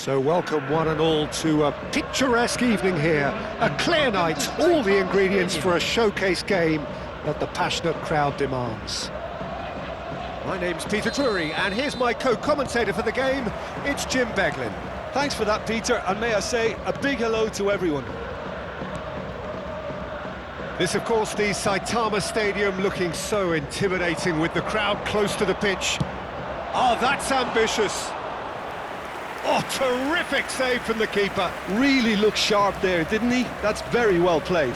So welcome one and all to a picturesque evening here. A clear night, all the ingredients for a showcase game that the passionate crowd demands. My name's Peter Drury, and here's my co-commentator for the game, it's Jim Beglin. Thanks for that, Peter, and may I say a big hello to everyone. This, of course, the Saitama Stadium looking so intimidating with the crowd close to the pitch. Oh, that's ambitious. Oh, terrific save from the keeper. Really looked sharp there, didn't he? That's very well played.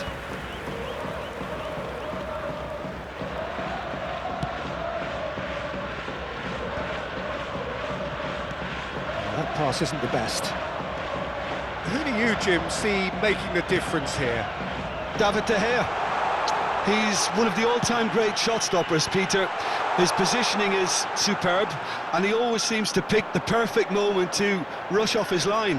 That pass isn't the best. Who do you, Jim, see making the difference here? David De Gea. He's one of the all-time great shot stoppers, Peter. His positioning is superb, and he always seems to pick the perfect moment to rush off his line.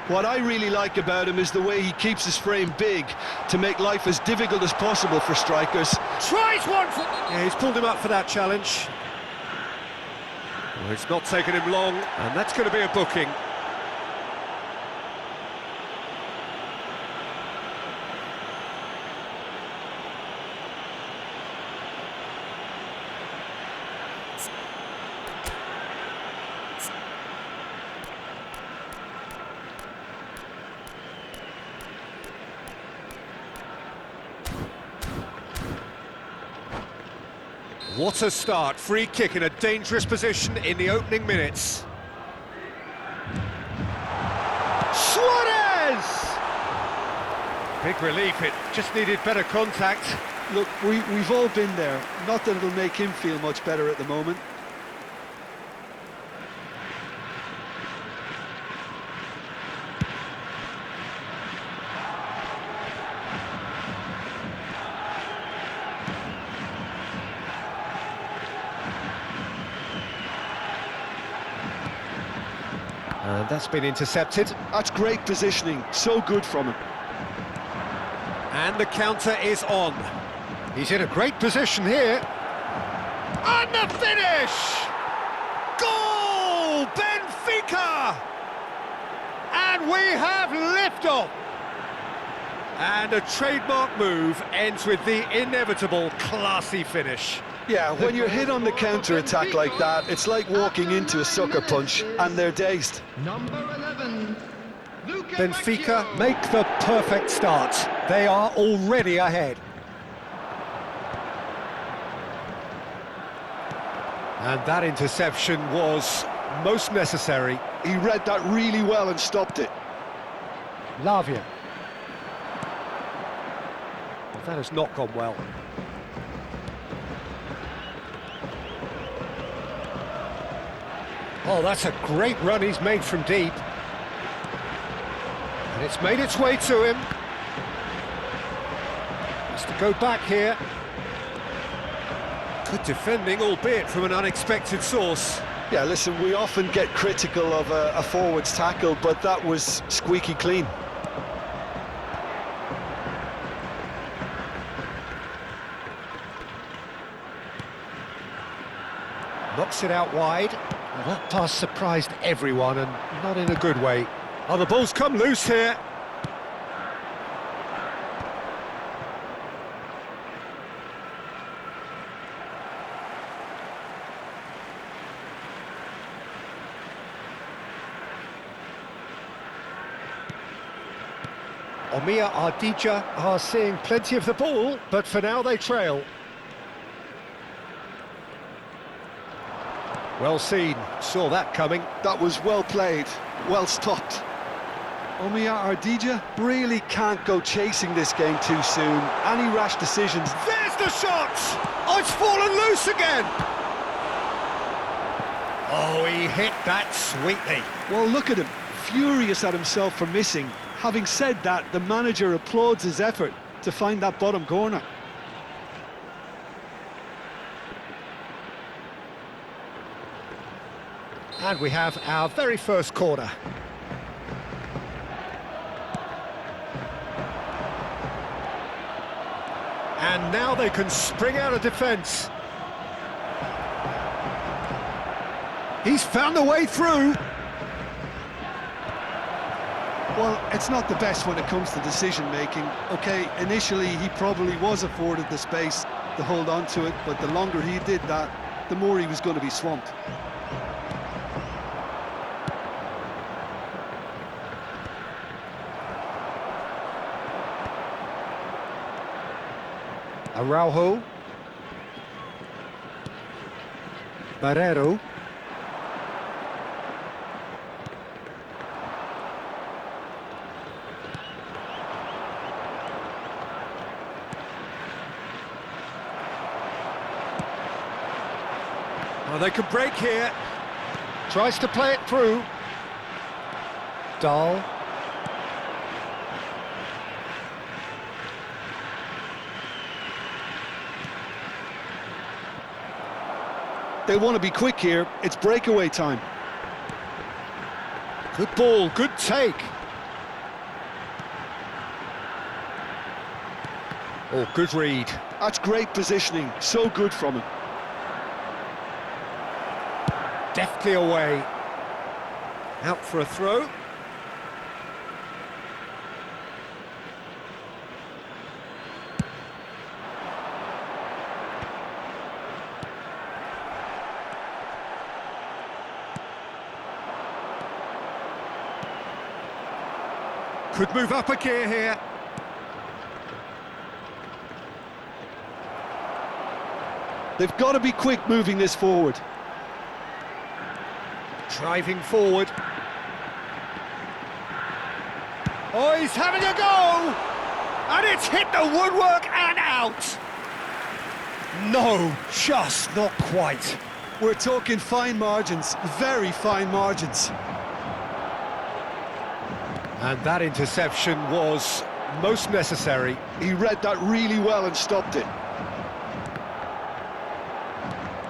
What I really like about him is the way he keeps his frame big to make life as difficult as possible for strikers. Tries one for... Yeah, he's pulled him up for that challenge. Well, it's not taken him long, and that's going to be a booking. What a start, free kick in a dangerous position in the opening minutes. Suarez! Big relief, it just needed better contact. Look, we've all been there. Not that it'll make him feel much better at the moment. And that's been intercepted. That's great positioning, so good from him. And the counter is on. He's in a great position here. And the finish! Goal! Benfica! And we have liftoff! And a trademark move ends with the inevitable classy finish. Yeah, when you're hit on the counter-attack like that, it's like walking into a sucker punch, and they're dazed. Number 11, Benfica make the perfect start. They are already ahead. And that interception was most necessary. He read that really well and stopped it. Lavia. Well, that has not gone well. Oh, that's a great run he's made from deep. And it's made its way to him. Has to go back here. Good defending, albeit from an unexpected source. Yeah, listen, we often get critical of a forward's tackle, but that was squeaky clean. Knocks it out wide. Well, that pass surprised everyone, and not in a good way. Oh, the ball's come loose here. Omia Ardija are seeing plenty of the ball, but for now they trail. Well seen, saw that coming. That was well played, well stopped. Omia Ardija really can't go chasing this game too soon. Any rash decisions... There's the shot! Oh, it's fallen loose again! Oh, he hit that sweetly. Well, look at him, furious at himself for missing. Having said that, the manager applauds his effort to find that bottom corner. And we have our very first corner. And now they can spring out of defence. He's found a way through. Well, it's not the best when it comes to decision-making. Okay, initially he probably was afforded the space to hold on to it, but the longer he did that, the more he was going to be swamped. Araujo. Barrero. Oh, they could break here. Tries to play it through. Dahl. They want to be quick here. It's breakaway time. Good ball, good take. Oh, good read. That's great positioning. So good from him. Deftly away. Out for a throw. Could move up a gear here. They've got to be quick moving this forward. Driving forward. Oh, he's having a go! And it's hit the woodwork and out! No, just not quite. We're talking fine margins, very fine margins. And that interception was most necessary. He read that really well and stopped it.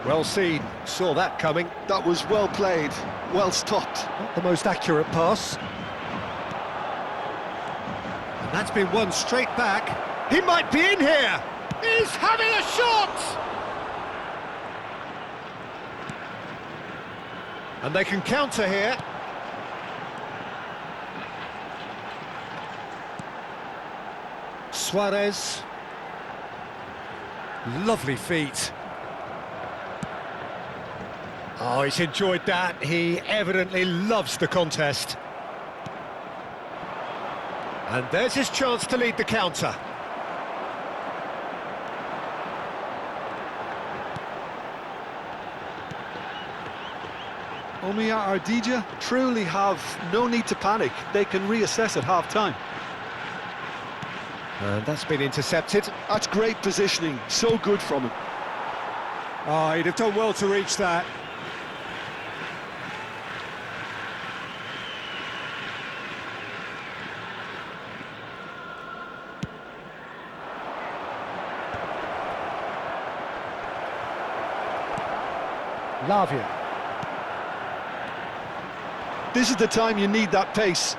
Well seen, saw that coming. That was well played, well stopped. Not the most accurate pass. And that's been won straight back. He might be in here! He's having a shot! And they can counter here. Suarez. Lovely feet. Oh, he's enjoyed that. He evidently loves the contest. And there's his chance to lead the counter. Ardija truly have no need to panic. They can reassess at half-time. And that's been intercepted. That's great positioning, so good from him. Oh, he'd have done well to reach that. Lavia. This is the time you need that pace.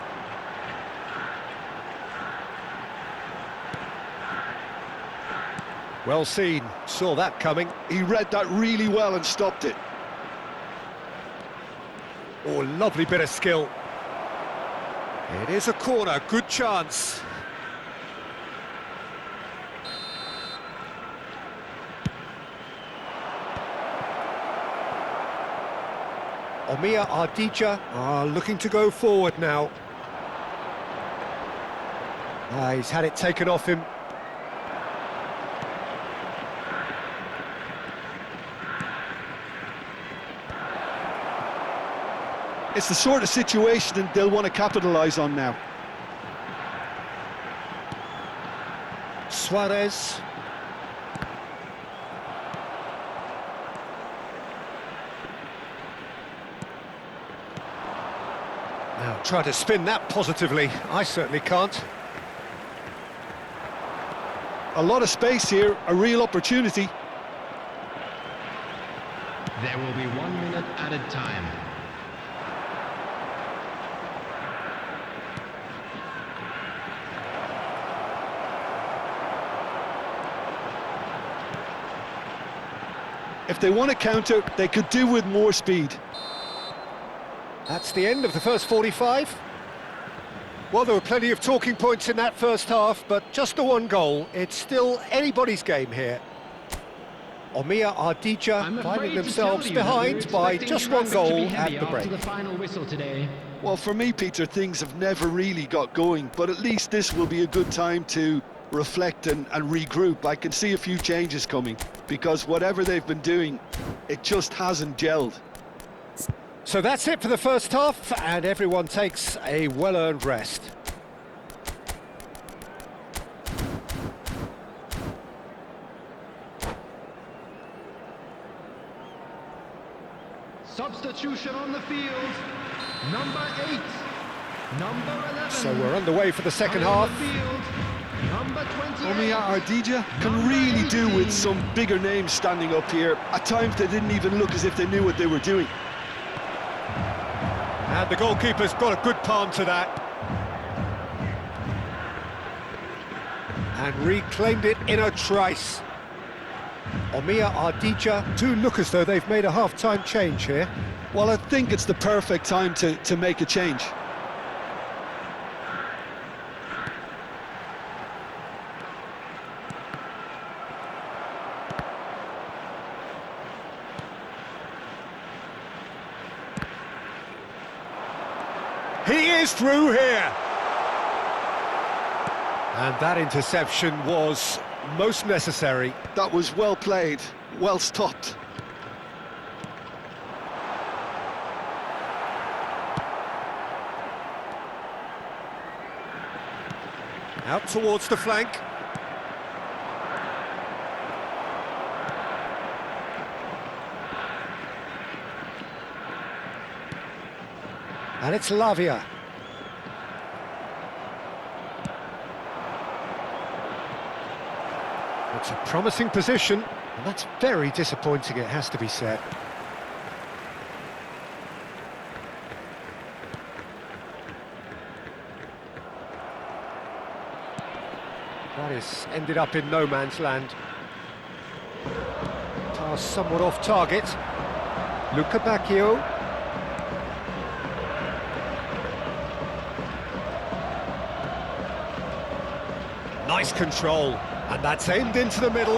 Well seen, saw that coming. He read that really well and stopped it. Oh, lovely bit of skill. It is a corner, good chance. Ardija are looking to go forward now. He's had it taken off him. It's the sort of situation they'll want to capitalise on now. Suarez. Now try to spin that positively. I certainly can't. A lot of space here, a real opportunity. There will be 1 minute added time. If they want to counter, they could do with more speed. That's the end of the first 45. Well, there were plenty of talking points in that first half, but just the one goal. It's still anybody's game here. Omiya Ardija finding themselves behind by just one goal at the break. The final whistle today. Well, for me, Peter, things have never really got going, but at least this will be a good time to reflect and regroup. I can see a few changes coming, because whatever they've been doing, it just hasn't gelled. So that's it for the first half, and everyone takes a well-earned rest. Substitution on the field. Number 8. Number 11. So we're underway for the second half. Number 28. Omiya Ardija can really do with some bigger names standing up here. At times they didn't even look as if they knew what they were doing. And the goalkeeper's got a good palm to that. And reclaimed it in a trice. Omiya Ardija do look as though they've made a half-time change here. Well, I think it's the perfect time to make a change. He is through here. And that interception was most necessary. That was well played, well stopped. Out towards the flank. And it's Lavia. It's a promising position, and that's very disappointing, it has to be said. That is ended up in no man's land. Pass somewhat off target. Luca Bacchio. Nice control, and that's aimed into the middle.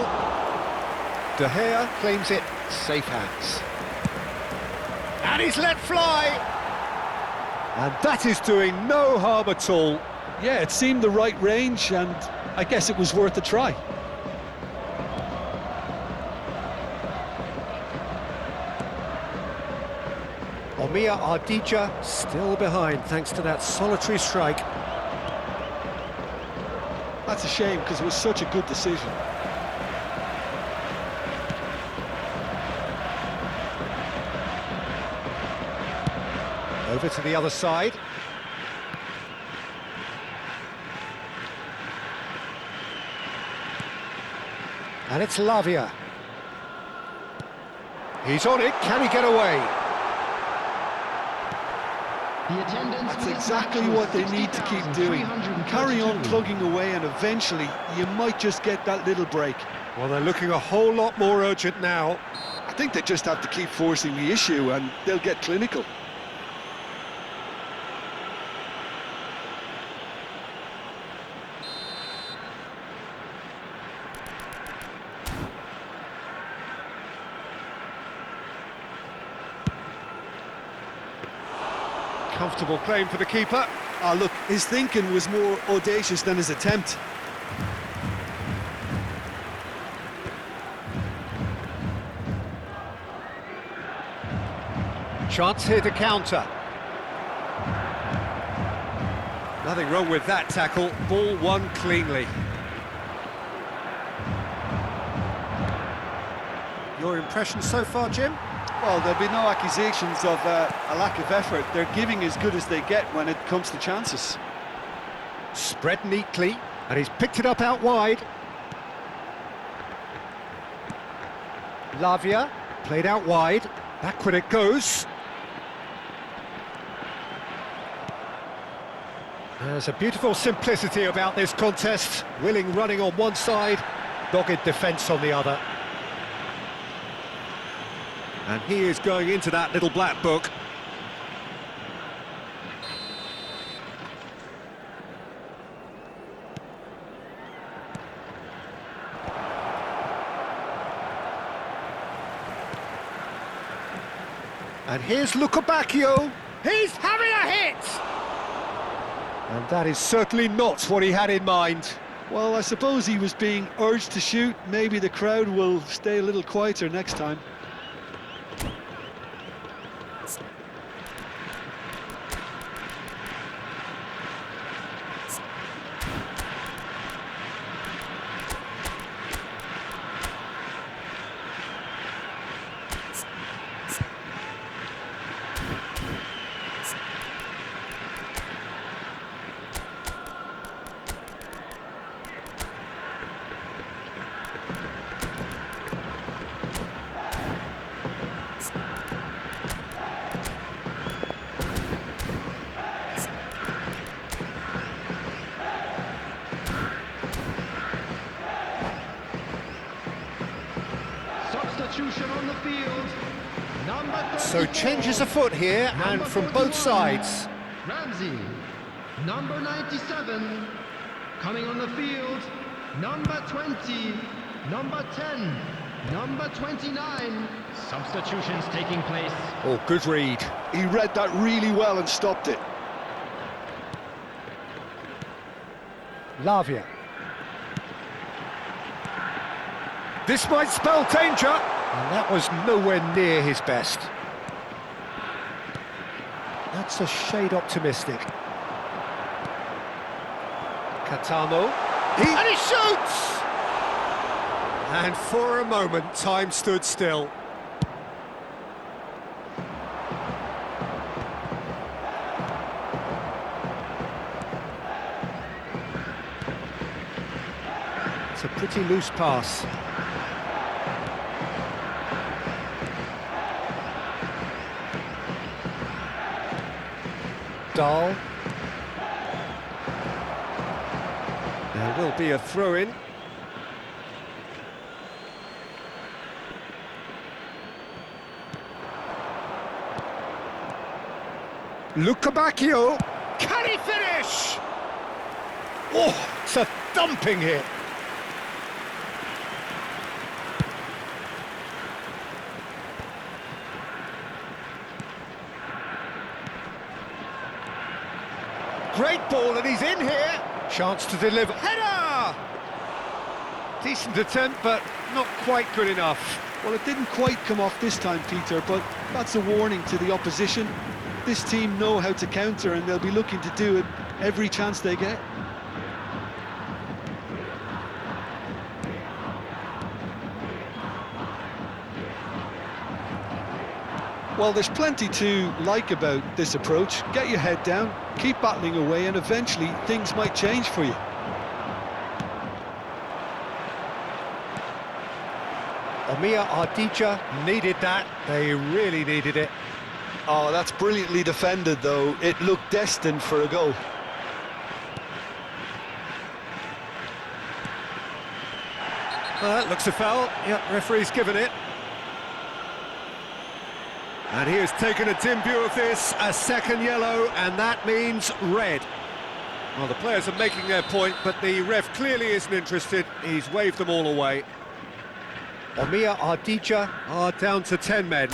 De Gea claims it, safe hands. And he's let fly! And that is doing no harm at all. Yeah, it seemed the right range, and I guess it was worth a try. Omiya Ardija still behind thanks to that solitary strike. That's a shame, because it was such a good decision. Over to the other side. And it's Lavia. He's on it, can he get away? That's exactly what they need to keep doing. Carry on plugging away, and eventually you might just get that little break. Well, they're looking a whole lot more urgent now. I think they just have to keep forcing the issue, and they'll get clinical. Comfortable claim for the keeper. Ah, look, his thinking was more audacious than his attempt. Chance here to counter. Nothing wrong with that tackle. Ball won cleanly. Your impression so far, Jim? Well, there'll be no accusations of a lack of effort. They're giving as good as they get when it comes to chances. Spread neatly, and he's picked it up out wide. Lavia, played out wide. Backward it goes. There's a beautiful simplicity about this contest. Willing running on one side, dogged defence on the other. And he is going into that little black book. And here's Lukabakio. He's having a hit! And that is certainly not what he had in mind. Well, I suppose he was being urged to shoot. Maybe the crowd will stay a little quieter next time. Substitution on the field. Number 34. So changes afoot here, and Number from both 41, sides. Ramsey. Number 97. Coming on the field. Number 20. Number 10. Number 29. Substitutions taking place. Oh, good read. He read that really well and stopped it. Lavia. This might spell danger, and that was nowhere near his best. That's a shade optimistic. Catano. And he shoots! And for a moment, time stood still. It's a pretty loose pass. Dahl. There will be a throw-in. Lukabakio. Can he finish? Oh, it's a thumping hit. Great ball, and he's in here. Chance to deliver. Header! Decent attempt, but not quite good enough. Well, it didn't quite come off this time, Peter, but that's a warning to the opposition. This team know how to counter, and they'll be looking to do it every chance they get. Well, there's plenty to like about this approach. Get your head down, keep battling away, and eventually things might change for you. Omia Ardija needed that. They really needed it. Oh, that's brilliantly defended, though. It looked destined for a goal. That looks a foul. Yep, referee's given it. And he has taken a dim view of this, a second yellow, and that means red. Well, the players are making their point, but the ref clearly isn't interested. He's waved them all away. Omia Ardija are down to 10 men.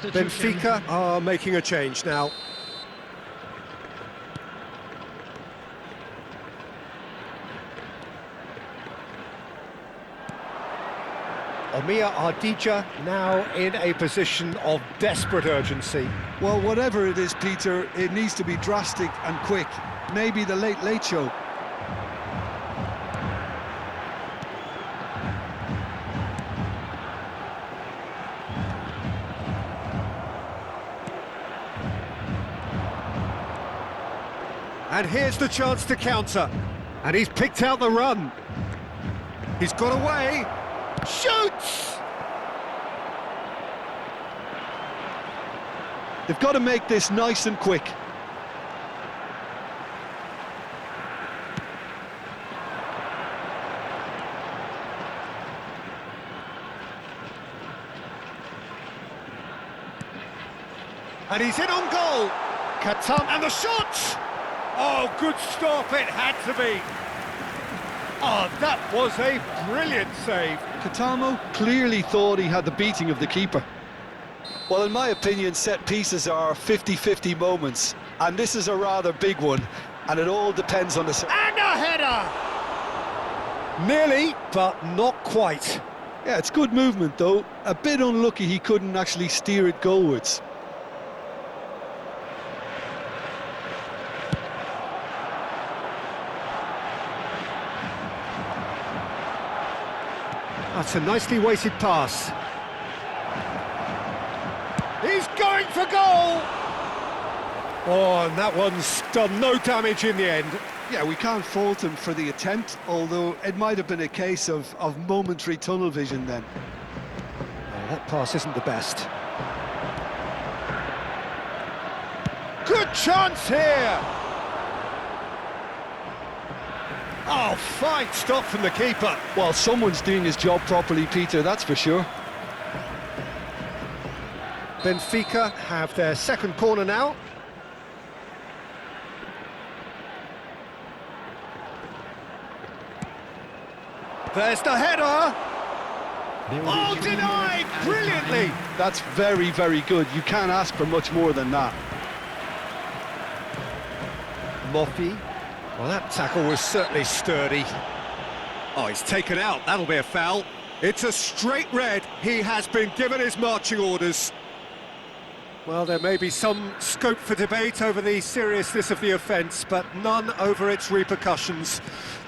Benfica are making a change now. Omia Ardija now in a position of desperate urgency. Well, whatever it is, Peter, it needs to be drastic and quick. Maybe the late show. And here's the chance to counter. And he's picked out the run. He's got away. Shoots! They've got to make this nice and quick. And he's in on goal. Katam, and the shot! Oh, good stop, it had to be. Oh, that was a brilliant save. Katamo clearly thought he had the beating of the keeper. Well, in my opinion, set pieces are 50-50 moments, and this is a rather big one, and it all depends on the... And a header! Nearly, but not quite. Yeah, it's good movement, though. A bit unlucky he couldn't actually steer it goalwards. That's a nicely weighted pass. He's going for goal! Oh, and that one's done no damage in the end. Yeah, we can't fault him for the attempt, although it might have been a case of momentary tunnel vision then. Oh, that pass isn't the best. Good chance here! Oh, fine stop from the keeper. Well, someone's doing his job properly, Peter, that's for sure. Benfica have their second corner now. There's the header! Oh, denied! Brilliantly! That's very, very good. You can't ask for much more than that. Moffi. Well, that tackle was certainly sturdy. Oh, he's taken out. That'll be a foul. It's a straight red. He has been given his marching orders. Well, there may be some scope for debate over the seriousness of the offence, but none over its repercussions.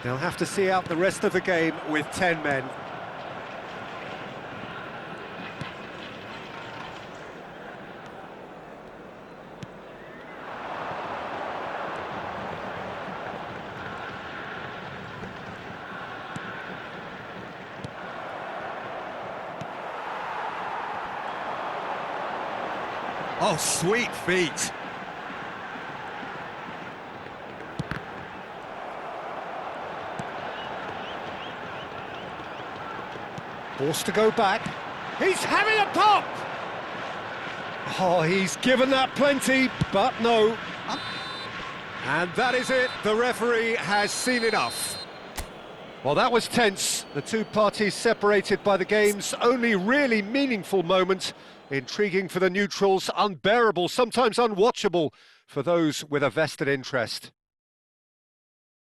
They'll have to see out the rest of the game with 10 men. Oh, sweet feet. Forced to go back. He's having a pop! Oh, he's given that plenty, but no. And that is it. The referee has seen enough. Well, that was tense. The two parties separated by the game's only really meaningful moment. Intriguing for the neutrals, unbearable, sometimes unwatchable for those with a vested interest.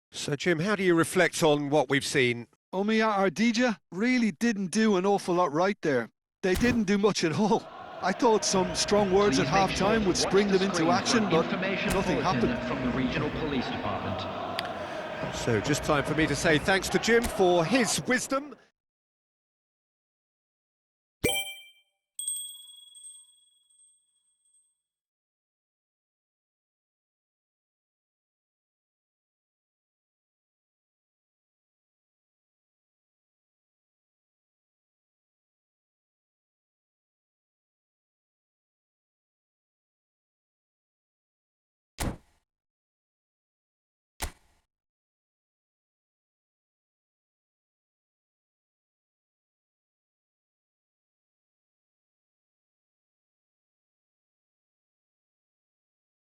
So, Jim, how do you reflect on what we've seen? Omiya Ardija really didn't do an awful lot right there. They didn't do much at all. I thought some strong words at half-time would spring them into action, but nothing happened. From the regional police department. So just time for me to say thanks to Jim for his wisdom.